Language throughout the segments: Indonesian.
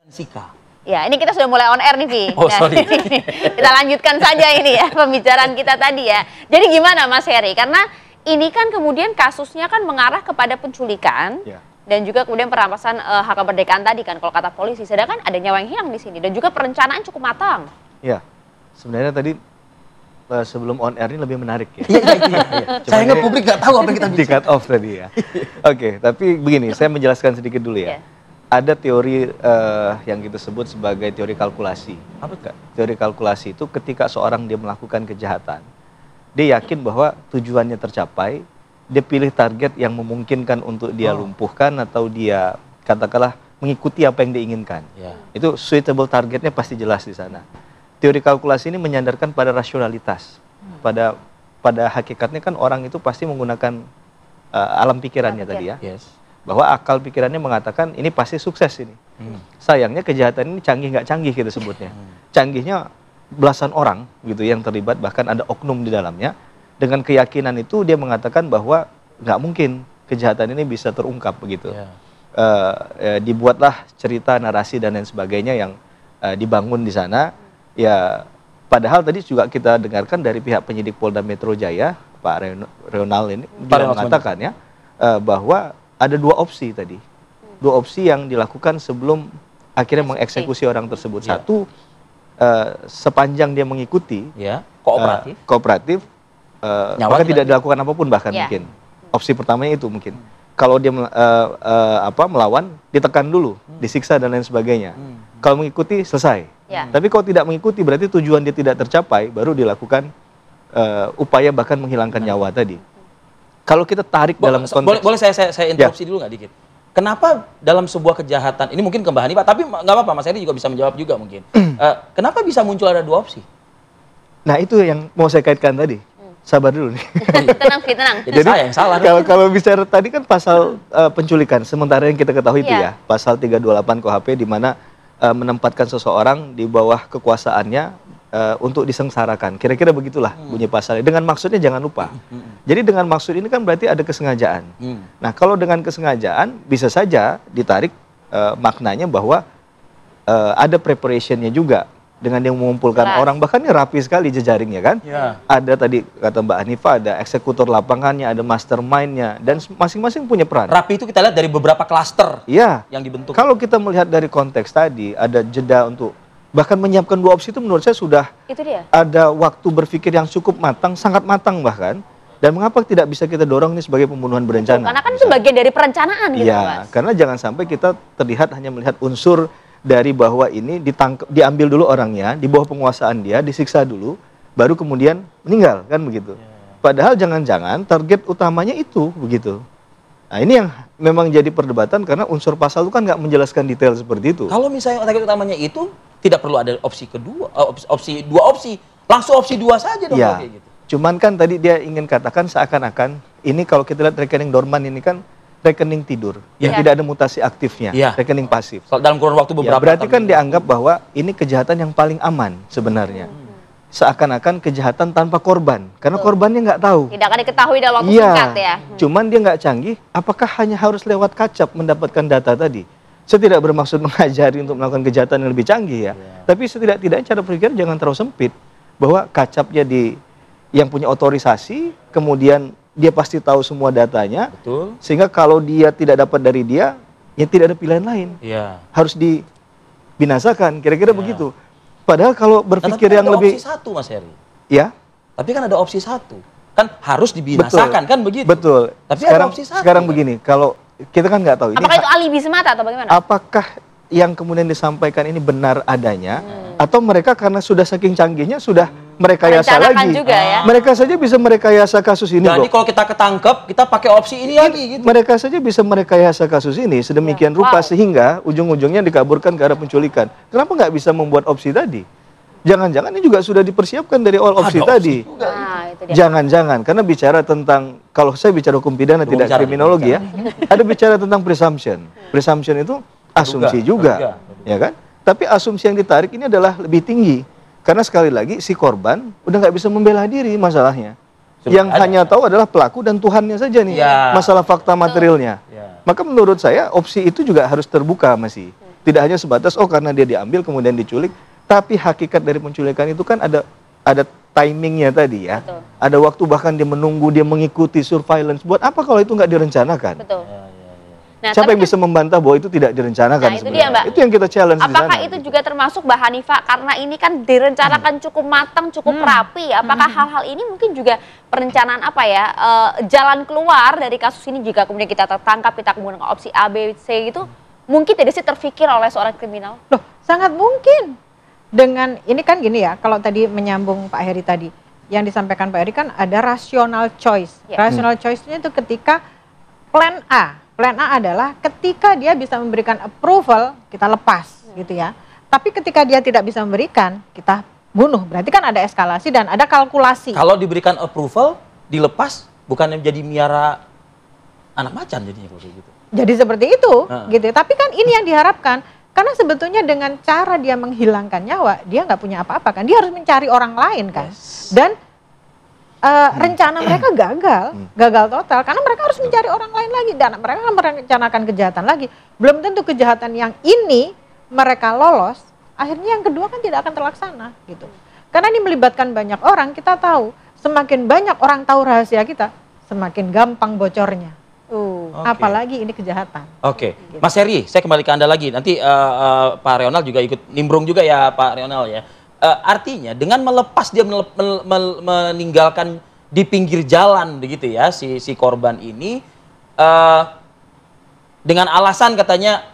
Sika. Ya, ini kita sudah mulai on air nih, Vi. Oh, sorry. Kita lanjutkan saja ini ya, pembicaraan kita tadi ya. Jadi gimana Mas Heri? Karena ini kan kemudian kasusnya kan mengarah kepada penculikan. Ya. Dan juga kemudian perampasan hak kemerdekaan tadi kan, kalau kata polisi. Sedangkan ada nyawa yang hilang di sini. Dan juga perencanaan cukup matang. Ya, sebenarnya tadi sebelum on air ini lebih menarik ya. Sayangnya publik nggak tahu apa yang kita di cut off tadi ya. Oke, tapi begini, saya menjelaskan sedikit dulu ya. Ada teori yang kita sebut sebagai teori kalkulasi. Apa itu? Teori kalkulasi itu ketika seorang dia melakukan kejahatan, dia yakin bahwa tujuannya tercapai, dia pilih target yang memungkinkan untuk dia lumpuhkan atau dia katakanlah mengikuti apa yang diinginkan. Itu suitable targetnya pasti jelas di sana. Teori kalkulasi ini menyandarkan pada rasionalitas. Pada hakikatnya kan orang itu pasti menggunakan alam pikirannya tadi ya. Bahwa akal pikirannya mengatakan ini pasti sukses ini. Sayangnya kejahatan ini canggih nggak canggih kita sebutnya. Canggihnya belasan orang gitu yang terlibat, bahkan ada oknum di dalamnya. Dengan keyakinan itu dia mengatakan bahwa nggak mungkin kejahatan ini bisa terungkap begitu. Dibuatlah cerita, narasi dan lain sebagainya yang dibangun di sana. Ya, padahal tadi juga kita dengarkan dari pihak penyidik Polda Metro Jaya, Pak Ronald ini juga mengatakan ya bahwa ada dua opsi tadi. Dua opsi yang dilakukan sebelum akhirnya mengeksekusi orang tersebut. Satu, sepanjang dia mengikuti kooperatif, maka tidak dilakukan apapun bahkan mungkin. Opsi pertamanya itu mungkin. Kalau dia melawan, ditekan dulu, disiksa dan lain sebagainya. Kalau mengikuti, selesai. Tapi kalau tidak mengikuti, berarti tujuan dia tidak tercapai, baru dilakukan upaya bahkan menghilangkan nyawa tadi. Kalau kita tarik dalam konteks... Boleh saya interupsi dulu nggak dikit? Kenapa dalam sebuah kejahatan, ini mungkin ke Mbak Hanifah, tapi nggak apa-apa, Mas Heri juga bisa menjawab juga mungkin. Kenapa bisa muncul ada dua opsi? Nah itu yang mau saya kaitkan tadi. Sabar dulu nih. Tenang. Jadi saya yang salah. Kalau bicara tadi kan pasal penculikan, sementara yang kita ketahui itu ya, pasal 328 KUHP di mana menempatkan seseorang di bawah kekuasaannya untuk disengsarakan. Kira-kira begitulah bunyi pasalnya. Dengan maksudnya jangan lupa. Jadi dengan maksud ini kan berarti ada kesengajaan. Nah kalau dengan kesengajaan bisa saja ditarik maknanya bahwa ada preparationnya juga. Dengan dia mengumpulkan orang, bahkan ini rapi sekali jejaringnya kan. Ada tadi kata Mbak Hanifah, ada eksekutor lapangannya, ada mastermind-nya, dan masing-masing punya peran. Rapi itu kita lihat dari beberapa klaster yang dibentuk. Kalau kita melihat dari konteks tadi, ada jeda untuk bahkan menyiapkan dua opsi itu menurut saya sudah ada waktu berpikir yang cukup matang, sangat matang bahkan. Dan mengapa tidak bisa kita dorong ini sebagai pembunuhan berencana? Karena kan itu bagian dari perencanaan gitu, Mas. Karena jangan sampai kita terlihat hanya melihat unsur dari bahwa ini diambil dulu orangnya, di bawah penguasaan dia, disiksa dulu, baru kemudian meninggal, kan begitu. Padahal jangan-jangan target utamanya itu, begitu. Nah ini yang memang jadi perdebatan karena unsur pasal itu kan nggak menjelaskan detail seperti itu. Kalau misalnya target utamanya itu, tidak perlu ada opsi kedua, dua opsi, langsung opsi dua saja dong. Kayak gitu. Cuman kan tadi dia ingin katakan seakan-akan, ini kalau kita lihat rekening dorman ini kan, rekening tidur yang tidak ada mutasi aktifnya, rekening pasif. Dalam kurun waktu beberapa berarti kan dianggap bahwa ini kejahatan yang paling aman sebenarnya. Seakan-akan kejahatan tanpa korban, karena korbannya nggak tahu. Tidak akan diketahui dalam waktu singkat ya. Cuman dia nggak canggih, apakah hanya harus lewat kacap mendapatkan data tadi? Saya tidak bermaksud mengajari untuk melakukan kejahatan yang lebih canggih ya. Tapi setidak-tidaknya cara berpikir jangan terlalu sempit. Bahwa kacapnya yang punya otorisasi, kemudian dia pasti tahu semua datanya, sehingga kalau dia tidak dapat dari dia, ya tidak ada pilihan lain. Harus dibinasakan, kira-kira begitu. Padahal kalau berpikir yang lebih... opsi satu, Mas Heri. Ya? Tapi kan ada opsi satu. Kan harus dibinasakan, kan begitu? Betul. Tapi sekarang, ada opsi satu. Sekarang begini, kalau kita kan nggak tahu. Apakah itu alibi semata atau bagaimana? Apakah yang kemudian disampaikan ini benar adanya, atau mereka karena sudah saking canggihnya, sudah merekayasa lagi. Juga, ya? Mereka saja bisa merekayasa kasus ini. Jadi kalau kita ketangkep, kita pakai opsi ini lagi. Gitu. Mereka saja bisa merekayasa kasus ini sedemikian rupa sehingga ujung-ujungnya dikaburkan ke arah penculikan. Kenapa nggak bisa membuat opsi tadi? Jangan-jangan ini juga sudah dipersiapkan dari awal opsi tadi. Jangan-jangan, karena bicara tentang, kalau saya bicara hukum pidana tidak kriminologi ya, ada bicara tentang presumption. Presumption itu asumsi juga, ya kan? Tapi asumsi yang ditarik ini adalah lebih tinggi. Karena sekali lagi si korban udah nggak bisa membela diri masalahnya. Yang hanya tahu adalah pelaku dan Tuhannya saja nih, masalah fakta materialnya. Maka menurut saya opsi itu juga harus terbuka masih. Tidak hanya sebatas karena dia diambil kemudian diculik, tapi hakikat dari penculikan itu kan ada timingnya tadi ya. Betul. Ada waktu bahkan dia menunggu, dia mengikuti surveillance. Buat apa kalau itu nggak direncanakan? Betul. Nah, Siapa yang tapi bisa membantah bahwa itu tidak direncanakan Nah, itu sebenarnya? dia, Mbak. Itu yang kita challenge di apakah sana, itu gitu. juga termasuk Mbak Hanifah karena ini kan direncanakan cukup matang, cukup rapi. Apakah hal-hal ini mungkin juga perencanaan apa ya, jalan keluar dari kasus ini jika kemudian kita tertangkap, kita menggunakan opsi A, B, C itu mungkin tidak sih terfikir oleh seorang kriminal? Loh, sangat mungkin. Dengan ini kan gini ya, kalau tadi menyambung Pak Heri tadi, yang disampaikan Pak Heri kan ada rational choice. Ya. Rational choice-nya itu ketika plan A. Plan A adalah ketika dia bisa memberikan approval, kita lepas gitu ya. Tapi ketika dia tidak bisa memberikan, kita bunuh. Berarti kan ada eskalasi dan ada kalkulasi. Kalau diberikan approval, dilepas, bukannya jadi miara anak macan jadinya kalau kayak gitu. Jadi seperti itu, gitu. Tapi kan ini yang diharapkan. Karena sebetulnya dengan cara dia menghilangkan nyawa, dia nggak punya apa-apa kan. Dia harus mencari orang lain kan. Dan rencana mereka gagal total. Karena mereka harus mencari orang lain lagi. Dan mereka akan merencanakan kejahatan lagi. Belum tentu kejahatan yang ini mereka lolos, akhirnya yang kedua kan tidak akan terlaksana gitu. Karena ini melibatkan banyak orang, kita tahu semakin banyak orang tahu rahasia kita, semakin gampang bocornya. Apalagi ini kejahatan. Oke, Mas Heri, saya kembali ke Anda lagi. Nanti Pak Reonal juga ikut nimbrung juga ya, Pak Reonal ya. Artinya dengan melepas dia meninggalkan di pinggir jalan begitu ya si korban ini dengan alasan katanya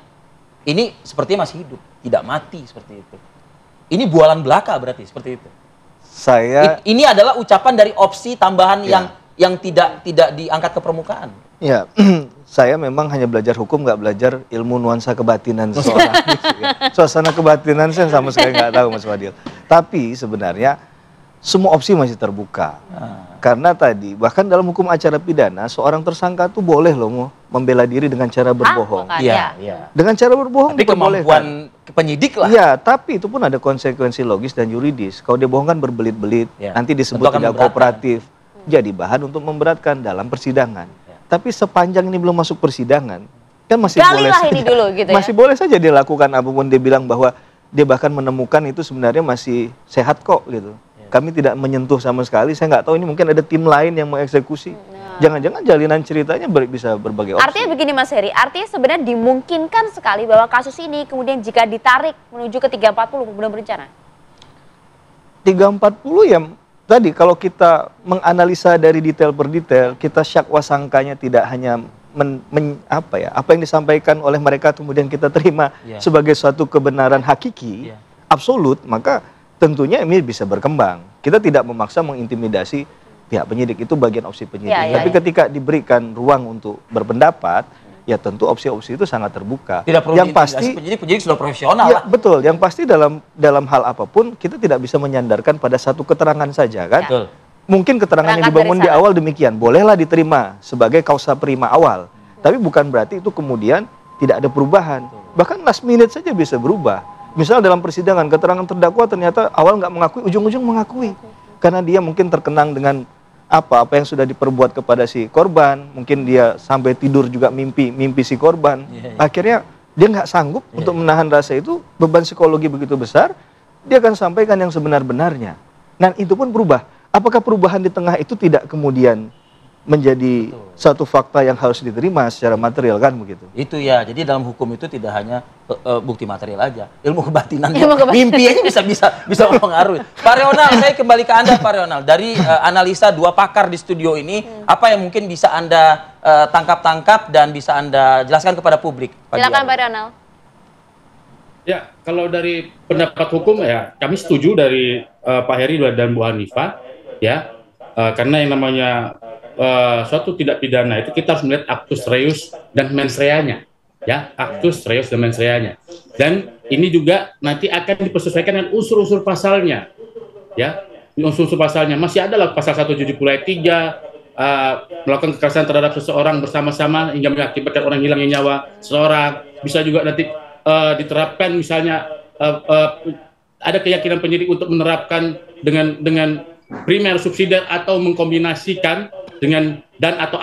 ini sepertinya masih hidup, tidak mati seperti itu. Ini bualan belaka berarti seperti itu. Ini adalah ucapan dari opsi tambahan yang tidak diangkat ke permukaan. Ya, saya memang hanya belajar hukum, nggak belajar ilmu nuansa kebatinan seseorang. Suasana kebatinan saya sama sekali nggak tahu, Mas Fadil. Tapi sebenarnya semua opsi masih terbuka. Karena tadi, bahkan dalam hukum acara pidana, seorang tersangka tuh boleh loh membela diri dengan cara berbohong. Iya. Dengan cara berbohong tapi kemampuan penyidik lah. Iya, tapi itu pun ada konsekuensi logis dan yuridis. Kalau dia bohong kan berbelit-belit, nanti disebut tidak kooperatif. Jadi bahan untuk memberatkan dalam persidangan. Tapi sepanjang ini belum masuk persidangan, kan masih boleh saja, ini dulu, gitu ya? masih boleh saja dia lakukan apapun. Dia bilang bahwa dia bahkan menemukan itu sebenarnya masih sehat kok gitu. Kami tidak menyentuh sama sekali. Saya nggak tahu ini mungkin ada tim lain yang mengeksekusi. Jangan-jangan jalinan ceritanya bisa berbagai opsi. Artinya begini Mas Heri, artinya sebenarnya dimungkinkan sekali bahwa kasus ini kemudian jika ditarik menuju ke 340 pembunuhan berencana. 340 ya. Tadi kalau kita menganalisa dari detail per detail, kita syakwa sangkanya tidak hanya apa yang disampaikan oleh mereka kemudian kita terima sebagai suatu kebenaran hakiki, absolut, maka tentunya ini bisa berkembang. Kita tidak memaksa mengintimidasi pihak penyidik, itu bagian opsi penyidik. Tapi ketika diberikan ruang untuk berpendapat, ya tentu opsi-opsi itu sangat terbuka. Tidak perlu yang pasti penyidik sudah profesional lah. Betul, yang pasti dalam hal apapun kita tidak bisa menyandarkan pada satu keterangan saja kan. Betul. Mungkin keterangan yang dibangun di awal demikian, bolehlah diterima sebagai kausa prima awal. Tapi bukan berarti itu kemudian tidak ada perubahan. Bahkan last minute saja bisa berubah. Misal dalam persidangan keterangan terdakwa ternyata awal nggak mengakui, ujung-ujung mengakui. Karena dia mungkin terkenang dengan apa yang sudah diperbuat kepada si korban, mungkin dia sampai tidur juga mimpi si korban. Akhirnya dia nggak sanggup untuk menahan rasa itu, beban psikologi begitu besar, dia akan sampaikan yang sebenar-benarnya. Dan itu pun berubah. Apakah perubahan di tengah itu tidak kemudian menjadi satu fakta yang harus diterima secara material kan begitu? Itu ya, jadi dalam hukum itu tidak hanya bukti material aja, ilmu kebatinan, mimpi aja bisa mempengaruhi. Pak Reonal, saya kembali ke Anda Pak Reonal. Dari analisa dua pakar di studio ini, apa yang mungkin bisa Anda tangkap dan bisa Anda jelaskan kepada publik? Silakan Pak Reonal. Ya, kalau dari pendapat hukum ya, kami setuju dari Pak Heri dan Bu Hanifah, ya, karena yang namanya suatu tindak pidana itu kita harus melihat actus reus dan mens reanya, ya, actus reus dan mens reanya. Dan ini juga nanti akan dipersesuaikan dengan unsur-unsur pasalnya, ya, unsur-unsur pasalnya masih ada lah pasal 170 ayat 3, melakukan kekerasan terhadap seseorang bersama-sama hingga mengakibatkan orang hilangnya nyawa seseorang. Bisa juga nanti diterapkan misalnya ada keyakinan penyidik untuk menerapkan dengan primer subsidiar atau mengkombinasikan dengan dan atau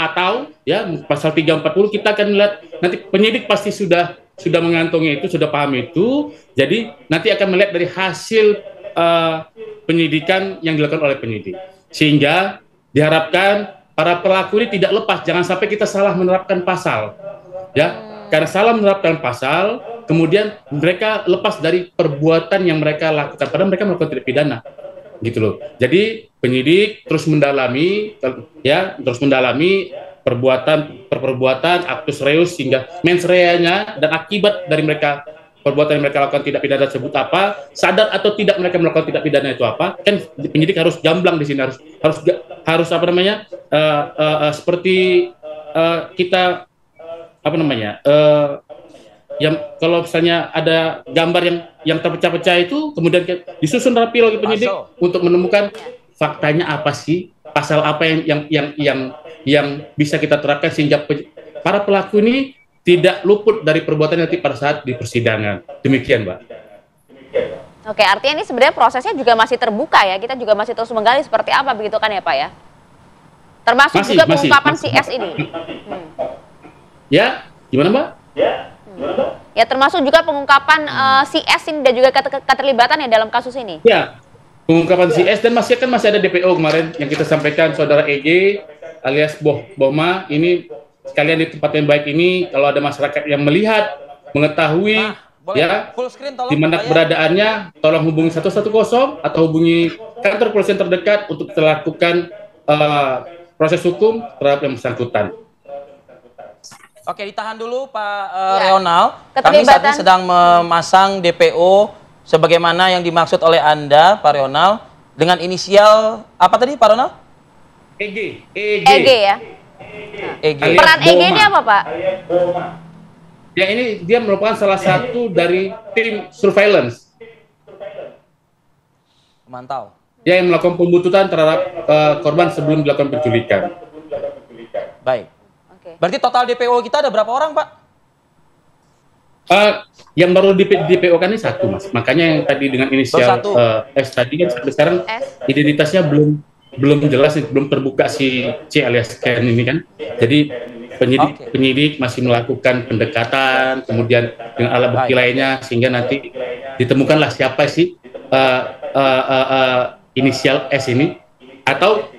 ya pasal 340 kita akan melihat nanti penyidik pasti sudah sudah mengantongi itu, sudah paham itu, jadi nanti akan melihat dari hasil penyidikan yang dilakukan oleh penyidik. Sehingga diharapkan para pelaku ini tidak lepas, jangan sampai kita salah menerapkan pasal. Ya, karena salah menerapkan pasal, kemudian mereka lepas dari perbuatan yang mereka lakukan, padahal mereka melakukan tindak pidana. Gitu loh. Jadi penyidik terus mendalami perbuatan actus reus sehingga mens rea-nya dan akibat dari mereka perbuatan yang mereka lakukan tindak pidana tersebut apa, sadar atau tidak mereka melakukan tindak pidana itu apa, kan penyidik harus gamblang di sini, harus apa namanya, seperti kita apa namanya, yang kalau misalnya ada gambar yang terpecah-pecah itu kemudian disusun rapi oleh penyidik untuk menemukan faktanya apa sih, pasal apa yang bisa kita terapkan sehingga para pelaku ini tidak luput dari perbuatan nanti pada saat di persidangan. Demikian, Mbak. Oke, artinya ini sebenarnya prosesnya juga masih terbuka ya, kita juga masih terus menggali seperti apa begitu kan ya Pak ya? Termasuk juga pengungkapan si S ini. Ya, gimana Mbak? Ya termasuk juga pengungkapan si S ini dan juga keterlibatannya dalam kasus ini. Ya, pengungkapan si S dan masih ada DPO kemarin yang kita sampaikan saudara EG alias Bohma ini sekalian di tempat yang baik ini kalau ada masyarakat yang melihat mengetahui ya di mana keberadaannya tolong hubungi 110 atau hubungi kantor polisi terdekat untuk melakukan proses hukum terhadap yang bersangkutan. Oke, ditahan dulu Pak Reonal. Kami saat ini sedang memasang DPO sebagaimana yang dimaksud oleh Anda, Pak Reonal, dengan inisial apa tadi, Pak Reonal? EG ya. EG. Peran EG ini apa, Pak? Ya, ini dia merupakan salah satu dari tim surveillance. Memantau. Dia yang melakukan pembuntutan terhadap korban sebelum dilakukan penculikan. Baik. Berarti total DPO kita ada berapa orang, Pak? Yang baru DPO kan ini satu, Mas. Makanya yang tadi dengan inisial S tadi kan sampai sekarang identitasnya belum jelas, belum terbuka si C alias Ken ini kan. Jadi penyidik masih melakukan pendekatan, kemudian dengan alat bukti lainnya sehingga nanti ditemukanlah siapa sih inisial S ini, atau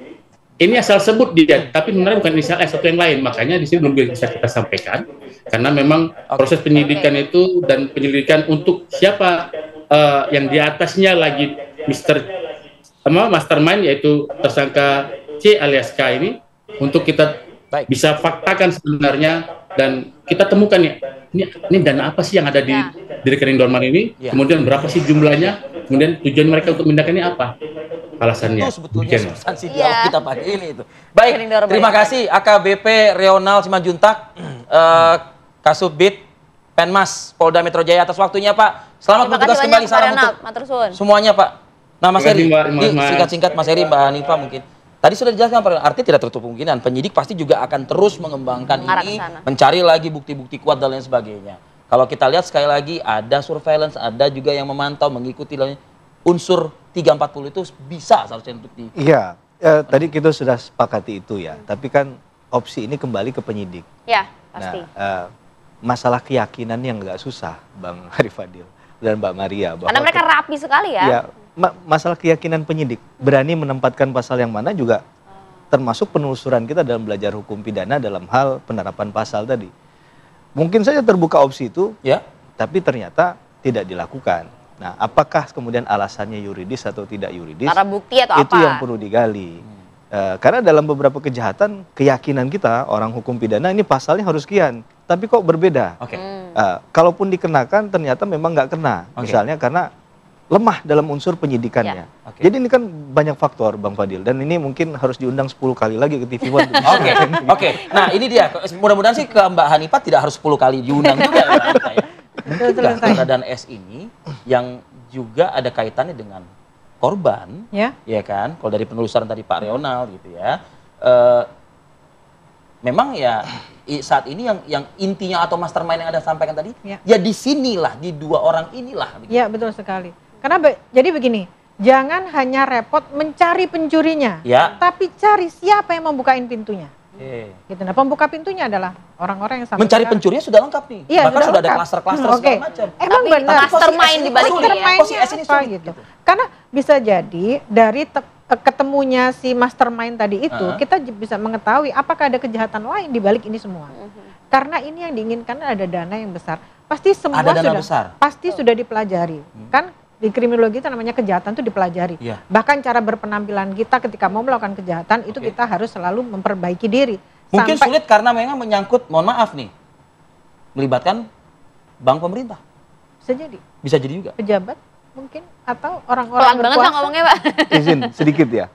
ini asal sebut dia, tapi sebenarnya bukan inisial S atau yang lain. Makanya di sini belum bisa kita sampaikan, karena memang proses penyidikan itu dan penyelidikan untuk siapa yang di atasnya lagi mastermind yaitu tersangka C alias K ini, untuk kita bisa faktakan sebenarnya dan kita temukan ya, ini dana apa sih yang ada di rekening Dorman ini, kemudian berapa sih jumlahnya, kemudian tujuan mereka untuk memindahkan ini apa, alasannya. Itu sebetulnya substansi dialog kita pagi ini itu. Baik, terima kasih AKBP Reonal Simanjuntak, Kasubdit Penmas Polda Metro Jaya atas waktunya, Pak. Selamat bertugas kembali, salam untuk semuanya, Pak. Nah, Mas Heri, singkat-singkat Mas Heri, Mbak Hanifa mungkin. Tadi sudah dijelaskan, Pak, artinya tidak tertutup kemungkinan penyidik pasti juga akan terus mengembangkan ini, mencari lagi bukti-bukti kuat dan lain sebagainya. Kalau kita lihat sekali lagi ada surveillance, ada juga yang memantau, mengikuti unsur 340 itu bisa seharusnya untuk di. Iya, tadi kita sudah sepakati itu ya. Tapi kan opsi ini kembali ke penyidik. Ya, pasti. Nah, masalah keyakinan yang nggak susah, Bang Arif Fadil dan Mbak Maria. Karena mereka rapi sekali ya. Ya, masalah keyakinan penyidik, berani menempatkan pasal yang mana juga termasuk penelusuran kita dalam belajar hukum pidana dalam hal penerapan pasal tadi. Mungkin saja terbuka opsi itu, ya, tapi ternyata tidak dilakukan. Nah, apakah kemudian alasannya yuridis atau tidak yuridis? Karena bukti atau itu yang perlu digali. Karena dalam beberapa kejahatan, keyakinan kita orang hukum pidana ini pasalnya harus sekian, tapi kok berbeda. Kalaupun dikenakan, ternyata memang nggak kena. Misalnya karena lemah dalam unsur penyidikannya. Jadi ini kan banyak faktor, Bang Fadil, dan ini mungkin harus diundang 10 kali lagi ke TV One. Oke. Nah, ini dia. Mudah-mudahan sih ke Mbak Hanifah tidak harus 10 kali diundang juga ya. Keberadaan S ini yang juga ada kaitannya dengan korban, ya kan? Kalau dari penelusuran tadi Pak Reonal gitu ya, memang ya saat ini yang intinya atau mastermind yang Anda sampaikan tadi, ya di sinilah, di dua orang inilah. Begitu. Ya, betul sekali. Karena jadi begini, jangan hanya repot mencari pencurinya, tapi cari siapa yang membukain pintunya. Gitu. Nah, pembuka pintunya adalah orang-orang yang sampai mencari pencurinya sudah lengkap nih. Iya, Bahkan sudah ada klaster-klaster segala macam. Emang Tapi benar. mastermind di balik ini ya. Mastermind-nya apa gitu. Karena bisa jadi dari ketemunya si mastermind tadi itu, kita bisa mengetahui apakah ada kejahatan lain di balik ini semua. Karena ini yang diinginkan ada dana yang besar. Pasti semua ada dana besar. Pasti sudah dipelajari. Kan di kriminologi itu namanya kejahatan itu dipelajari. Bahkan cara berpenampilan kita ketika mau melakukan kejahatan itu kita harus selalu memperbaiki diri. Mungkin sulit karena memang menyangkut, mohon maaf nih, melibatkan bank pemerintah. Bisa jadi. Bisa jadi juga. Pejabat mungkin atau orang-orang Pelan banget Pak ngomongnya Pak. Izin sedikit ya.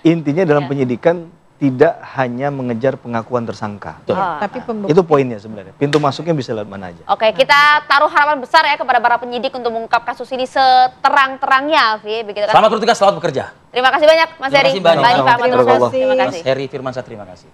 Intinya dalam penyidikan tidak hanya mengejar pengakuan tersangka. Tapi itu poinnya sebenarnya. Pintu masuknya bisa lewat mana aja. Oke, kita taruh harapan besar ya kepada para penyidik untuk mengungkap kasus ini seterang-terangnya, Vi. Begitu kan? Selamat bertugas, selamat bekerja. Terima kasih banyak Mas Heri. Terima kasih banyak. Mbak Hanifah, Terima kasih. terima kasih. Mas Heri Firmansyah, terima kasih.